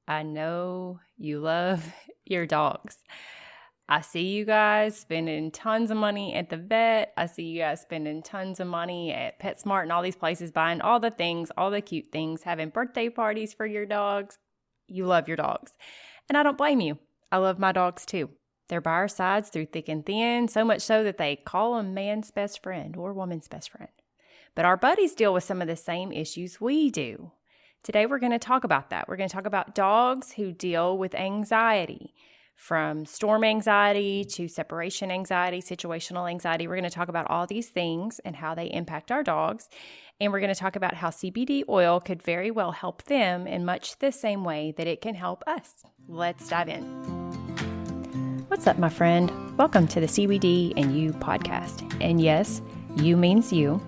I know you love your dogs. I see you guys spending tons of money at the vet. I see you guys spending tons of money at PetSmart and all these places, buying all the things, all the cute things, having birthday parties for your dogs. You love your dogs. And I don't blame you. I love my dogs too. They're by our sides through thick and thin, so much so that they call them man's best friend or woman's best friend. But our buddies deal with some of the same issues we do. Today we're going to talk about that. We're going to talk about dogs who deal with anxiety, from storm anxiety to separation anxiety, situational anxiety. We're going to talk about all these things and how they impact our dogs. And we're going to talk about how CBD oil could very well help them in much the same way that it can help us. Let's dive in. What's up, my friend? Welcome to the CBD and You podcast. And yes, you means you.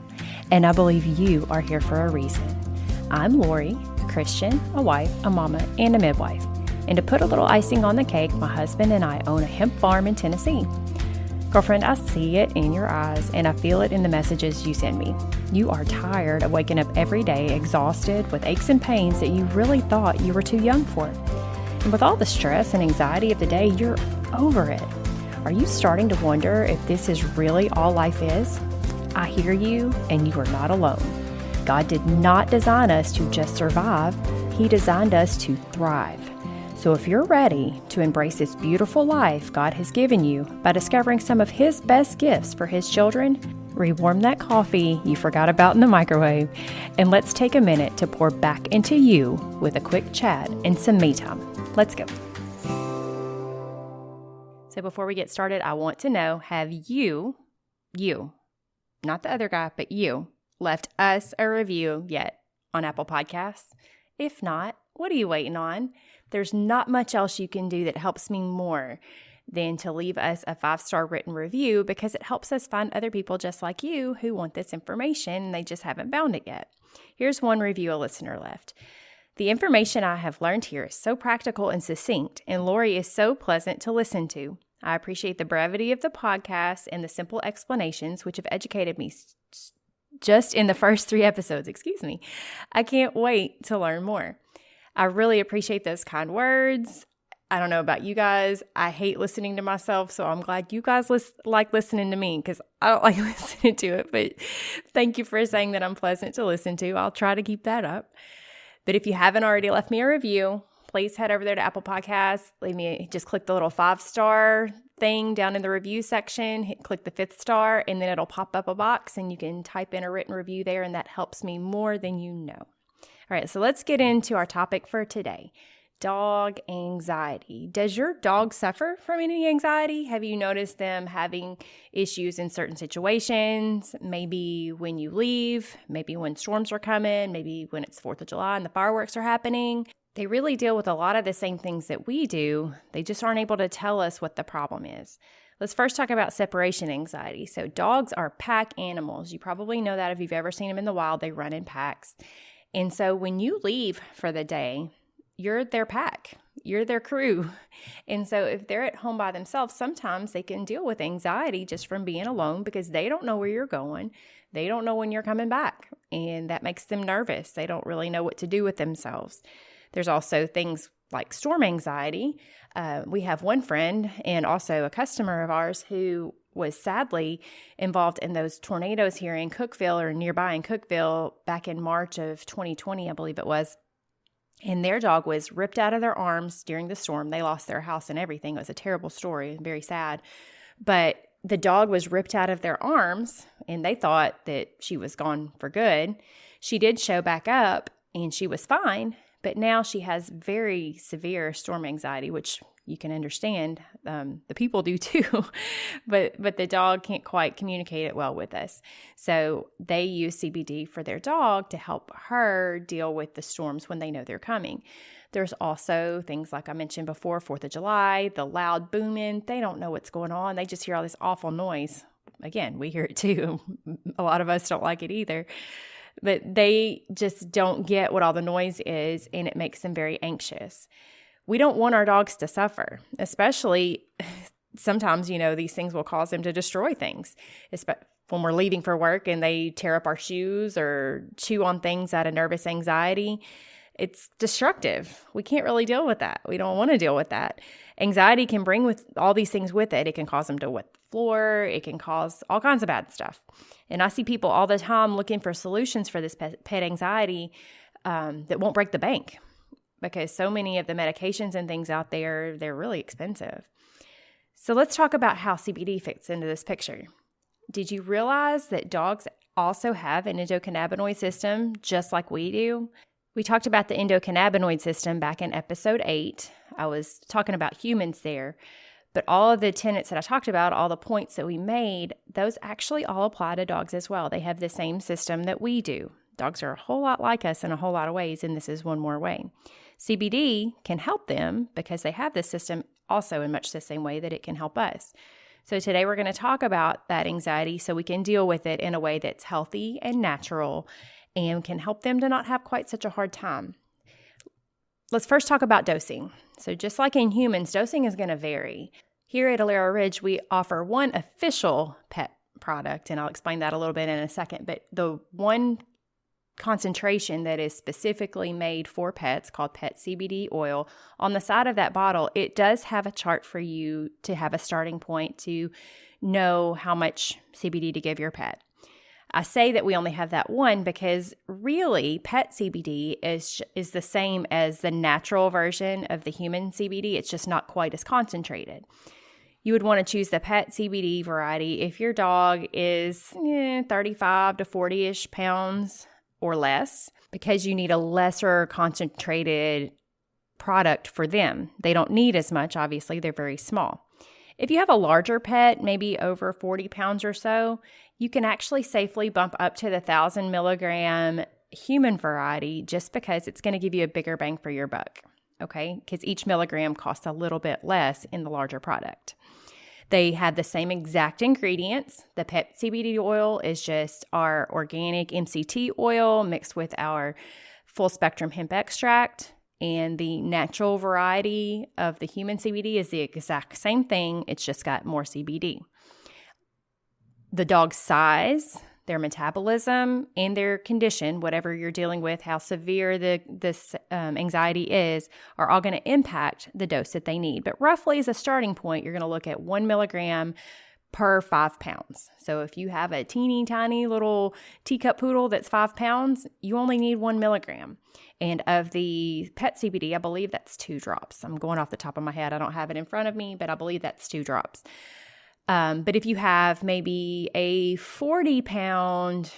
And I believe you are here for a reason. I'm Lori, a Christian, a wife, a mama, and a midwife. And to put a little icing on the cake, my husband and I own a hemp farm in Tennessee. Girlfriend, I see it in your eyes, and I feel it in the messages you send me. You are tired of waking up every day exhausted with aches and pains that you really thought you were too young for. And with all the stress and anxiety of the day, you're over it. Are you starting to wonder if this is really all life is? I hear you, and you are not alone. God did not design us to just survive. He designed us to thrive. So if you're ready to embrace this beautiful life God has given you by discovering some of His best gifts for His children, rewarm that coffee you forgot about in the microwave, and let's take a minute to pour back into you with a quick chat and some me time. Let's go. So before we get started, I want to know, have you, not the other guy, but you, left us a review yet on Apple Podcasts? If not, what are you waiting on? There's not much else you can do that helps me more than to leave us a 5-star written review, because it helps us find other people just like you who want this information and they just haven't found it yet. Here's one review a listener left. The information I have learned here is so practical and succinct, and Lori is so pleasant to listen to. I appreciate the brevity of the podcast and the simple explanations, which have educated me just in the first 3 episodes. I can't wait to learn more. I really appreciate those kind words. I don't know about you guys. I hate listening to myself, so I'm glad you guys like listening to me, because I don't like listening to it. But thank you for saying that I'm pleasant to listen to. I'll try to keep that up. But if you haven't already left me a review, please head over there to Apple Podcasts. Just click the little 5-star thing down in the review section, click the 5th star, and then it'll pop up a box and you can type in a written review there, and that helps me more than you know. All right, so let's get into our topic for today. Dog anxiety. Does your dog suffer from any anxiety? Have you noticed them having issues in certain situations? Maybe when you leave, maybe when storms are coming, maybe when it's 4th of July and the fireworks are happening. They really deal with a lot of the same things that we do. They just aren't able to tell us what the problem is. Let's first talk about separation anxiety. So dogs are pack animals. You probably know that if you've ever seen them in the wild. They run in packs. And so when you leave for the day, you're their pack, you're their crew. And so if they're at home by themselves, sometimes they can deal with anxiety just from being alone, because they don't know where you're going. They don't know when you're coming back. And that makes them nervous. They don't really know what to do with themselves. There's also things like storm anxiety. We have one friend and also a customer of ours who was sadly involved in those tornadoes here in Cookeville, or nearby in Cookeville, back in March of 2020, I believe it was. And their dog was ripped out of their arms during the storm. They lost their house and everything. It was a terrible story, very sad. But the dog was ripped out of their arms, and they thought that she was gone for good. She did show back up, and she was fine. But now she has very severe storm anxiety, which you can understand. The people do too, but the dog can't quite communicate it well with us. So they use CBD for their dog to help her deal with the storms when they know they're coming. There's also things like I mentioned before, 4th of July, the loud booming. They don't know what's going on. They just hear all this awful noise. Again, we hear it too. A lot of us don't like it either. But they just don't get what all the noise is, and it makes them very anxious. We don't want our dogs to suffer, especially sometimes, these things will cause them to destroy things. When we're leaving for work and they tear up our shoes or chew on things out of nervous anxiety, It's destructive. We can't really deal with that. We don't want to deal with that. Anxiety can bring with all these things with it. It can cause them to wet the floor. It can cause all kinds of bad stuff. And I see people all the time looking for solutions for this pet anxiety that won't break the bank, because so many of the medications and things out there, they're really expensive. So let's talk about how CBD fits into this picture. Did you realize that dogs also have an endocannabinoid system just like we do? We talked about the endocannabinoid system back in episode 8. I was talking about humans there, but all of the tenets that I talked about, all the points that we made, those actually all apply to dogs as well. They have the same system that we do. Dogs are a whole lot like us in a whole lot of ways, and this is one more way. CBD can help them because they have this system also in much the same way that it can help us. So today we're going to talk about that anxiety so we can deal with it in a way that's healthy and natural and can help them to not have quite such a hard time. Let's first talk about dosing. So just like in humans, dosing is going to vary. Here at Alera Ridge, we offer one official pet product, and I'll explain that a little bit in a second, but the one concentration that is specifically made for pets called Pet CBD Oil, on the side of that bottle, it does have a chart for you to have a starting point to know how much CBD to give your pet. I say that we only have that one because really pet CBD is the same as the natural version of the human CBD. It's just not quite as concentrated. You would want to choose the pet CBD variety if your dog is 35 to 40-ish pounds or less, because you need a lesser concentrated product for them. They don't need as much, obviously, they're very small. If you have a larger pet, maybe over 40 pounds or so, you can actually safely bump up to the 1,000 milligram human variety just because it's going to give you a bigger bang for your buck, okay? Because each milligram costs a little bit less in the larger product. They have the same exact ingredients. The Pet CBD oil is just our organic MCT oil mixed with our full spectrum hemp extract. And the natural variety of the human CBD is the exact same thing. It's just got more CBD. The dog's size, their metabolism, and their condition, whatever you're dealing with, how severe this anxiety is, are all going to impact the dose that they need. But roughly as a starting point, you're going to look at 1 milligram per 5 pounds. So if you have a teeny tiny little teacup poodle that's 5 pounds, you only need 1 milligram. And of the pet CBD, I believe that's 2 drops. I'm going off the top of my head. I don't have it in front of me, but I believe that's 2 drops. But if you have maybe a 40-pound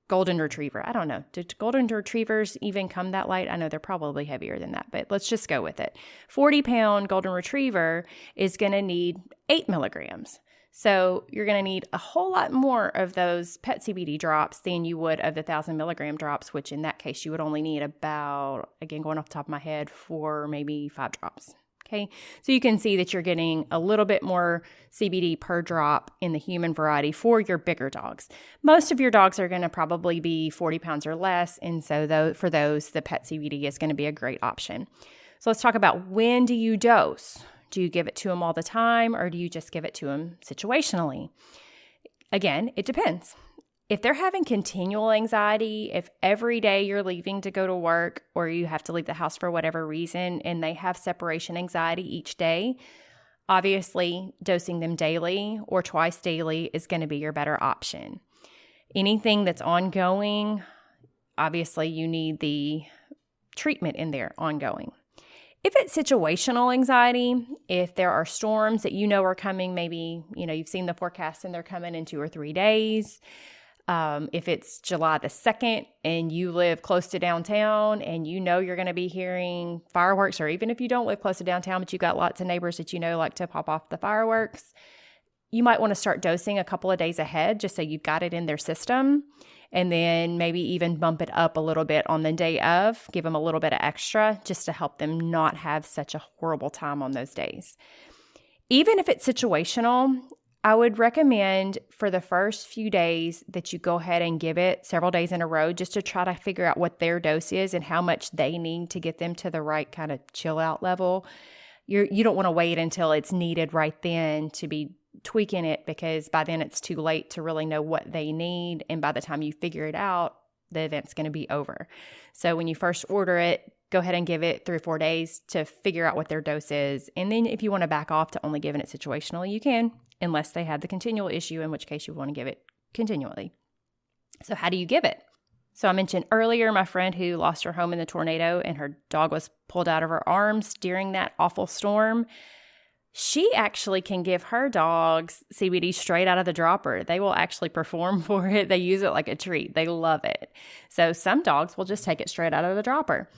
golden retriever, I don't know, did golden retrievers even come that light? I know they're probably heavier than that, but let's just go with it. 40-pound golden retriever is going to need 8 milligrams. So you're going to need a whole lot more of those pet CBD drops than you would of the 1,000 milligram drops, which in that case you would only need about, again, going off the top of my head, 4, maybe 5 drops. Okay, so you can see that you're getting a little bit more CBD per drop in the human variety for your bigger dogs. Most of your dogs are going to probably be 40 pounds or less, and so for those, the pet CBD is going to be a great option. So let's talk about, when do you dose? Do you give it to them all the time, or do you just give it to them situationally? Again, it depends. If they're having continual anxiety, if every day you're leaving to go to work or you have to leave the house for whatever reason and they have separation anxiety each day, obviously dosing them daily or twice daily is going to be your better option. Anything that's ongoing, obviously you need the treatment in there ongoing. If it's situational anxiety, if there are storms that you know are coming, maybe you've seen the forecast and they're coming in 2 or 3 days. If it's July the 2nd and you live close to downtown and you know you're going to be hearing fireworks, or even if you don't live close to downtown, but you got lots of neighbors that like to pop off the fireworks, you might want to start dosing a couple of days ahead just so you've got it in their system, and then maybe even bump it up a little bit on the day of, give them a little bit of extra just to help them not have such a horrible time on those days. Even if it's situational, I would recommend for the first few days that you go ahead and give it several days in a row just to try to figure out what their dose is and how much they need to get them to the right kind of chill out level. You don't want to wait until it's needed right then to be tweaking it, because by then it's too late to really know what they need. And by the time you figure it out, the event's going to be over. So when you first order it, go ahead and give it 3 or 4 days to figure out what their dose is. And then if you want to back off to only giving it situationally, you can, unless they have the continual issue, in which case you want to give it continually. So how do you give it? So I mentioned earlier my friend who lost her home in the tornado and her dog was pulled out of her arms during that awful storm. She actually can give her dogs CBD straight out of the dropper. They will actually perform for it. They use it like a treat. They love it. So some dogs will just take it straight out of the dropper.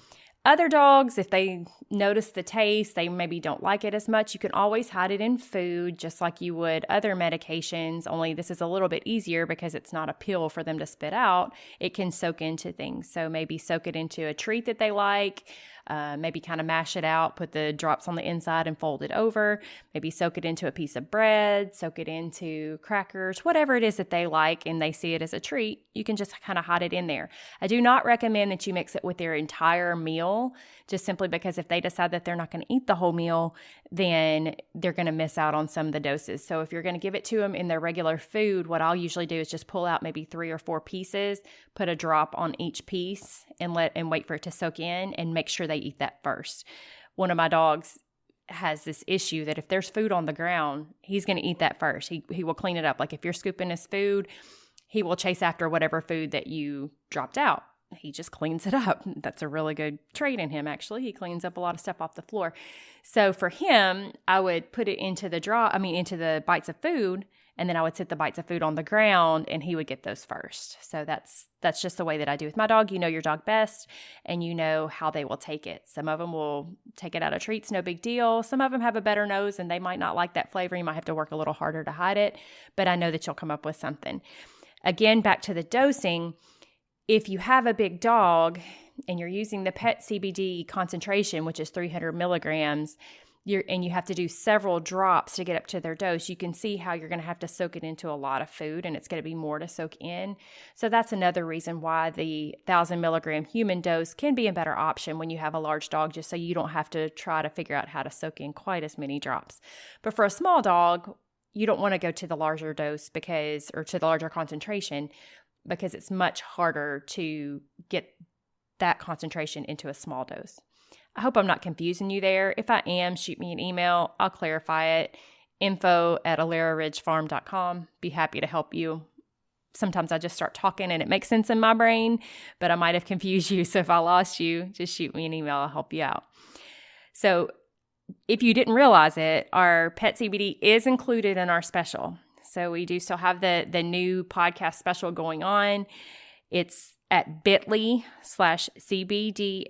Other dogs, if they notice the taste, they maybe don't like it as much. You can always hide it in food, just like you would other medications, only this is a little bit easier because it's not a pill for them to spit out. It can soak into things. So maybe soak it into a treat that they like, maybe kind of mash it out, put the drops on the inside and fold it over, maybe soak it into a piece of bread, soak it into crackers, whatever it is that they like and they see it as a treat, you can just kind of hide it in there. I do not recommend that you mix it with their entire meal, just simply because if they decide that they're not going to eat the whole meal, then they're going to miss out on some of the doses. So if you're going to give it to them in their regular food, what I'll usually do is just pull out maybe 3 or 4 pieces, put a drop on each piece and wait for it to soak in and make sure they eat that first. One of my dogs has this issue that if there's food on the ground, he's going to eat that first. He will clean it up. Like if you're scooping his food, he will chase after whatever food that you dropped out. He just cleans it up. That's a really good trait in him, actually. He cleans up a lot of stuff off the floor. So for him, I would put it into the bites of food, and then I would sit the bites of food on the ground, and he would get those first. So that's just the way that I do with my dog. You know your dog best, and you know how they will take it. Some of them will take it out of treats, no big deal. Some of them have a better nose, and they might not like that flavor. You might have to work a little harder to hide it, but I know that you'll come up with something. Again, back to the dosing. If you have a big dog and you're using the pet CBD concentration, which is 300 milligrams, and you have to do several drops to get up to their dose, you can see how you're going to have to soak it into a lot of food and it's going to be more to soak in. So that's another reason why the 1,000 milligram human dose can be a better option when you have a large dog, just so you don't have to try to figure out how to soak in quite as many drops. But for a small dog, you don't want to go to the larger dose or to the larger concentration, because it's much harder to get that concentration into a small dose. I hope I'm not confusing you there. If I am, shoot me an email. I'll clarify it. info@alararidgefarm.com. Be happy to help you. Sometimes I just start talking and it makes sense in my brain, but I might have confused you. So if I lost you, just shoot me an email. I'll help you out. So if you didn't realize it, our pet CBD is included in our special. So we do still have the new podcast special going on. It's at bit.ly/CBD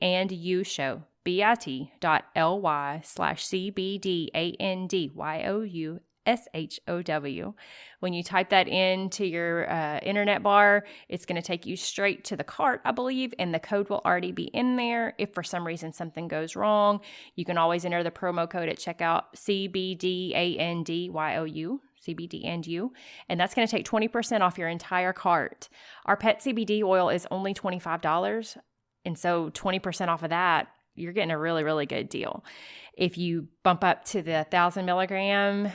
and you show, bit.ly/CBDandYOUSHOW. When you type that into your internet bar, it's going to take you straight to the cart, I believe, and the code will already be in there. If for some reason something goes wrong, you can always enter the promo code at checkout, CBDandYOU. CBD and you, and that's going to take 20% off your entire cart. Our pet CBD oil is only $25, and so 20% off of that, you're getting a really, really good deal. If you bump up to the 1,000 milligram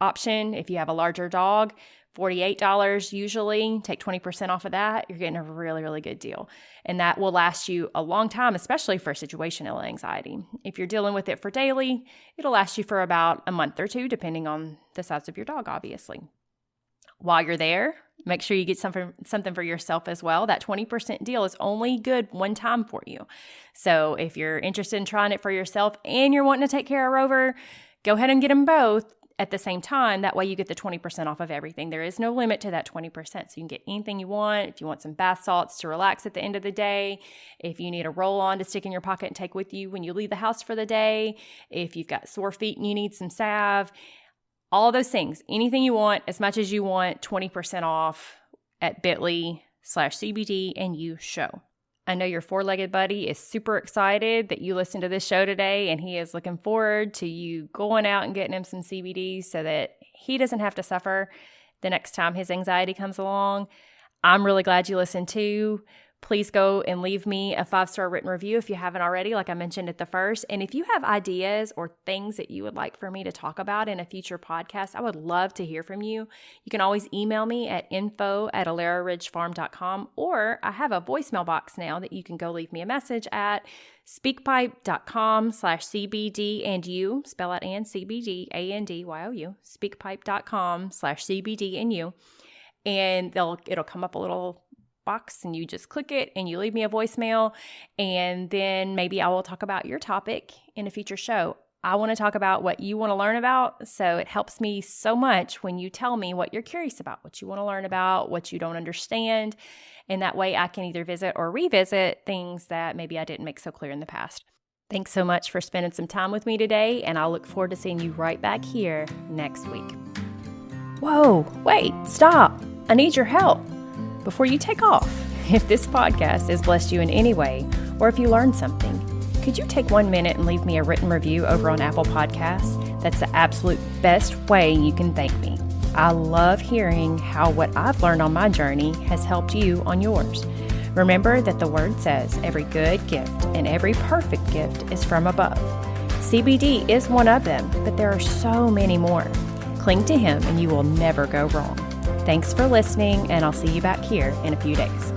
option, if you have a larger dog, $48 usually, take 20% off of that, you're getting a really, really good deal. And that will last you a long time, especially for situational anxiety. If you're dealing with it for daily, it'll last you for about a month or 2, depending on the size of your dog, obviously. While you're there, make sure you get something for yourself as well. That 20% deal is only good one time for you. So if you're interested in trying it for yourself and you're wanting to take care of Rover, go ahead and get them both at the same time. That way you get the 20% off of everything. There is no limit to that 20%. So you can get anything you want. If you want some bath salts to relax at the end of the day, if you need a roll-on to stick in your pocket and take with you when you leave the house for the day, if you've got sore feet and you need some salve, all of those things, anything you want, as much as you want, 20% off at bit.ly/CBD and you show. I know your four-legged buddy is super excited that you listened to this show today, and he is looking forward to you going out and getting him some CBD so that he doesn't have to suffer the next time his anxiety comes along. I'm really glad you listened too. Please go and leave me a 5-star written review if you haven't already, like I mentioned at the first. And if you have ideas or things that you would like for me to talk about in a future podcast, I would love to hear from you. You can always email me at info@alararidgefarm.com, or I have a voicemail box now that you can go leave me a message at speakpipe.com/CBD and you, spell out and CBD ANDYOU, speakpipe.com/CBD and you. And it'll come up a little box and you just click it and you leave me a voicemail, and then maybe I will talk about your topic in a future show. I want to talk about what you want to learn about, so it helps me so much when you tell me what you're curious about, what you want to learn about, what you don't understand, and that way I can either visit or revisit things that maybe I didn't make so clear in the past. Thanks so much for spending some time with me today, and I'll look forward to seeing you right back here next week. Whoa, wait, stop. I need your help. Before you take off, if this podcast has blessed you in any way, or if you learned something, could you take 1 minute and leave me a written review over on Apple Podcasts? That's the absolute best way you can thank me. I love hearing how what I've learned on my journey has helped you on yours. Remember that the word says every good gift and every perfect gift is from above. CBD is one of them, but there are so many more. Cling to him and you will never go wrong. Thanks for listening, and I'll see you back here in a few days.